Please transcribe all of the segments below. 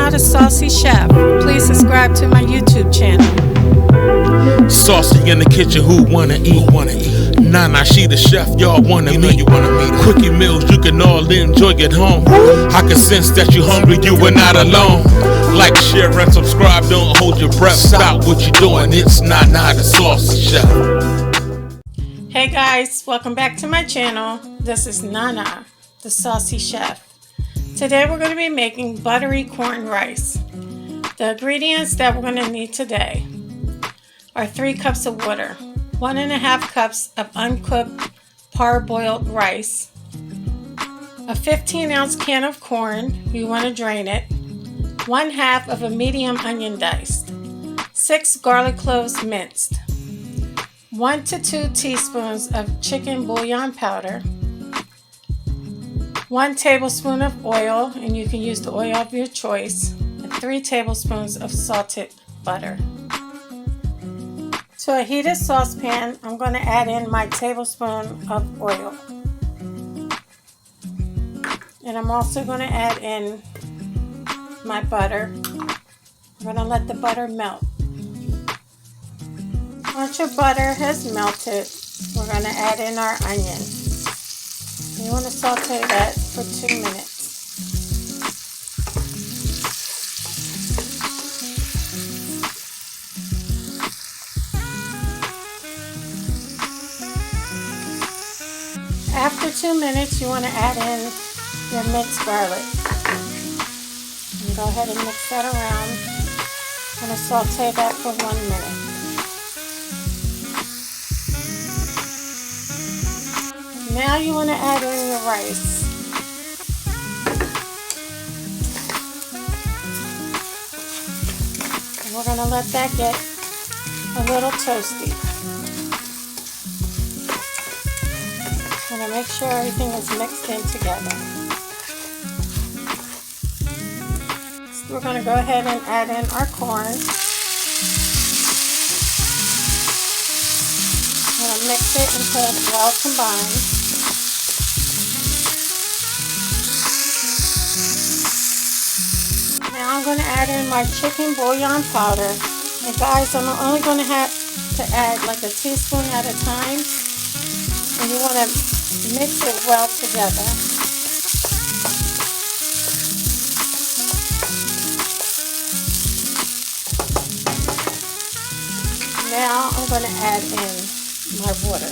Nana the Saucy Chef. Please subscribe to my YouTube channel. Saucy in the kitchen, who wanna eat? Nana, she the chef, y'all wanna meet. You wanna meet her. Quickie meals you can all enjoy at home. I can sense that you hungry, you are not alone. Like, share, and subscribe, don't hold your breath. Stop what you're doing, it's Nana the Saucy Chef. Hey guys, welcome back to my channel. This is Nana the Saucy Chef. Today we're going to be making buttery corn rice. The ingredients that we're going to need today are 3 cups of water, 1.5 cups of uncooked parboiled rice, a 15-ounce can of corn, you want to drain it, 1/2 of a medium onion diced, 6 garlic cloves minced, 1 to 2 teaspoons of chicken bouillon powder, 1 tablespoon of oil, and you can use the oil of your choice, and 3 tablespoons of salted butter. To a heated saucepan, I'm going to add in my tablespoon of oil. And I'm also going to add in my butter. I'm going to let the butter melt. Once your butter has melted, we're going to add in our onion. You want to saute that for 2 minutes. After 2 minutes, you want to add in your minced garlic. And go ahead and mix that around. I'm going to saute that for 1 minute. Now you want to add in your rice. And we're going to let that get a little toasty. I'm going to make sure everything is mixed in together. So we're going to go ahead and add in our corn. I'm going to mix it until it's well combined. Now I'm going to add in my chicken bouillon powder. And guys, I'm only going to have to add like a teaspoon at a time. And you want to mix it well together. Now I'm going to add in my water.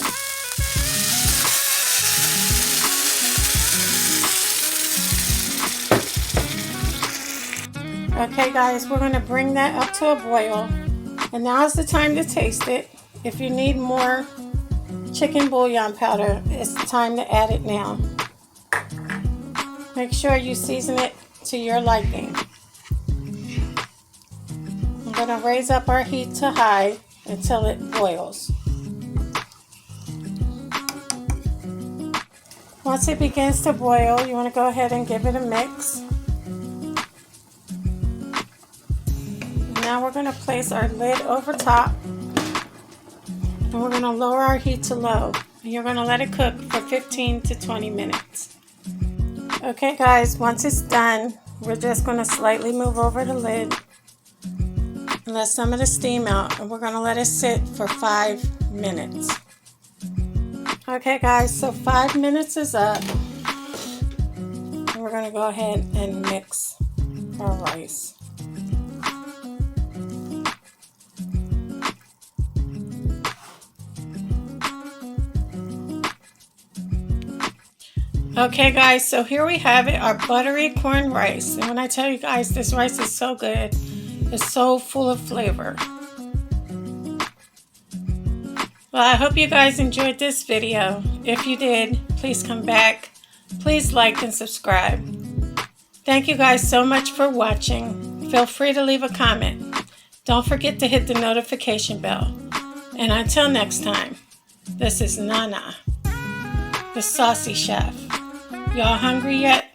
Okay guys, we're going to bring that up to a boil, and now is the time to taste it. If you need more chicken bouillon powder, it's time to add it now. Make sure you season it to your liking. I'm going to raise up our heat to high until it boils. Once it begins to boil, you want to go ahead and give it a mix. Now we're going to place our lid over top, and we're going to lower our heat to low. And you're going to let it cook for 15 to 20 minutes. Okay guys, once it's done, we're just going to slightly move over the lid and let some of the steam out, and we're going to let it sit for 5 minutes. Okay guys, so 5 minutes is up, and we're going to go ahead and mix our rice. Okay guys, so here we have it, our buttery corn rice. And when I tell you guys, this rice is so good, it's so full of flavor. Well, I hope you guys enjoyed this video. If you did, please come back. Please like and subscribe. Thank you guys so much for watching. Feel free to leave a comment. Don't forget to hit the notification bell. And until next time, this is Nana, the Saucy Chef. Y'all hungry yet?